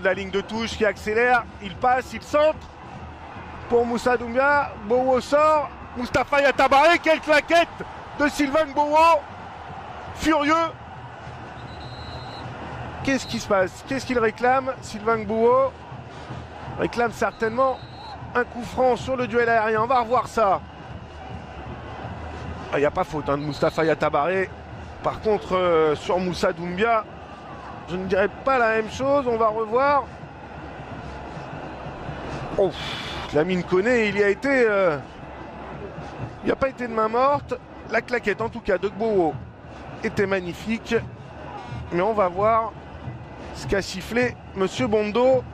de la ligne de touche qui accélère. Il passe, il centre pour Moussa Doumbia. Bowo sort. Mustapha Yatabare, quelle claquette de Sylvain Bowo. Furieux. Qu'est-ce qui se passe? Qu'est-ce qu'il réclame? Sylvain Bowo réclame certainement un coup franc sur le duel aérien. On va revoir ça. Il n'y a pas faute de Mustapha Yatabare. Par contre, sur Moussa Doumbia, je ne dirais pas la même chose. On va revoir. Oh, Lamine Koné, il y a été... il n'y a pas été de main morte. La claquette, en tout cas, de Gbowo était magnifique. Mais on va voir ce qu'a sifflé Monsieur Bondo.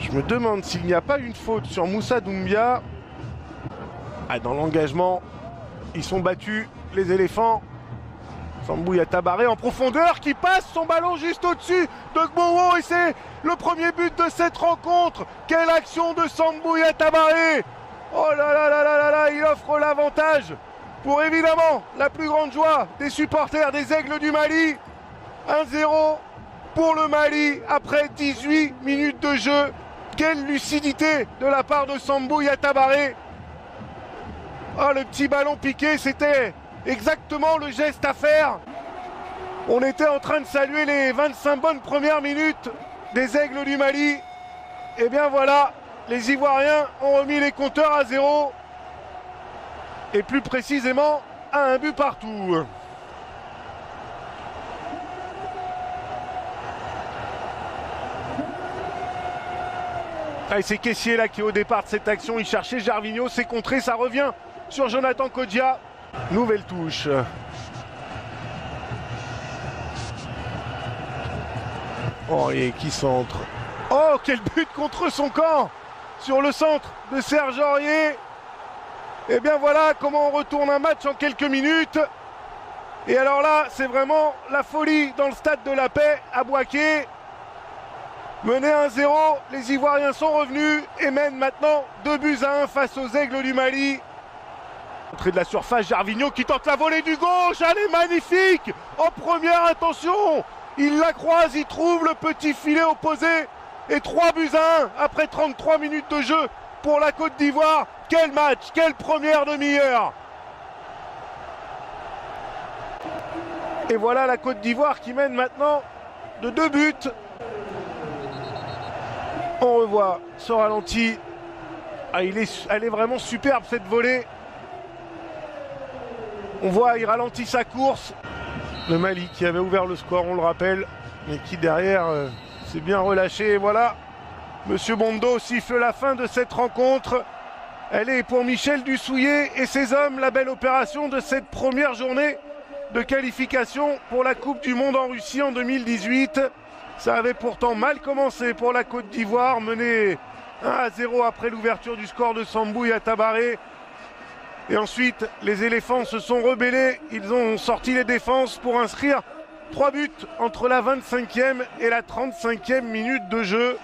Je me demande s'il n'y a pas une faute sur Moussa Doumbia. Ah, dans l'engagement, ils sont battus, les éléphants. Sambou Yatabare en profondeur qui passe son ballon juste au-dessus de Gbowo et c'est le premier but de cette rencontre. Quelle action de Sambou Yatabare! Oh là là là là là là, il offre l'avantage pour évidemment la plus grande joie des supporters des Aigles du Mali. 1-0 pour le Mali après 18 minutes de jeu. Quelle lucidité de la part de Sambou Yatabare. Oh, le petit ballon piqué, c'était exactement le geste à faire. On était en train de saluer les 25 bonnes premières minutes des Aigles du Mali. Et bien voilà, les Ivoiriens ont remis les compteurs à 0. Et plus précisément, à un but partout. Ah, c'est Kessié là qui au départ de cette action, il cherchait Gervinho, c'est contré, ça revient sur Jonathan Kodjia. Nouvelle touche. Oh, et qui centre. Oh, quel but contre son camp sur le centre de Serge Aurier. Et bien voilà comment on retourne un match en quelques minutes. Et alors là, c'est vraiment la folie dans le stade de la Paix à Bouaké. Mené 1-0, les Ivoiriens sont revenus et mènent maintenant 2-1 face aux Aigles du Mali. Entrée de la surface, Gervinho qui tente la volée du gauche, elle est magnifique. En première intention, il la croise, il trouve le petit filet opposé. Et 3-1 après 33 minutes de jeu pour la Côte d'Ivoire. Quel match, quelle première demi-heure. Et voilà la Côte d'Ivoire qui mène maintenant de 2 buts. On revoit ce ralenti. Ah, elle est vraiment superbe cette volée. On voit, il ralentit sa course. Le Mali qui avait ouvert le score, on le rappelle, mais qui derrière s'est bien relâché. Et voilà, Monsieur Bondo siffle la fin de cette rencontre. Elle est pour Michel Dussouillet et ses hommes la belle opération de cette première journée de qualification pour la Coupe du Monde en Russie en 2018. Ça avait pourtant mal commencé pour la Côte d'Ivoire, menée 1-0 après l'ouverture du score de Sambou Yatabare. Et ensuite, les éléphants se sont rebellés. Ils ont sorti les défenses pour inscrire 3 buts entre la 25e et la 35e minute de jeu.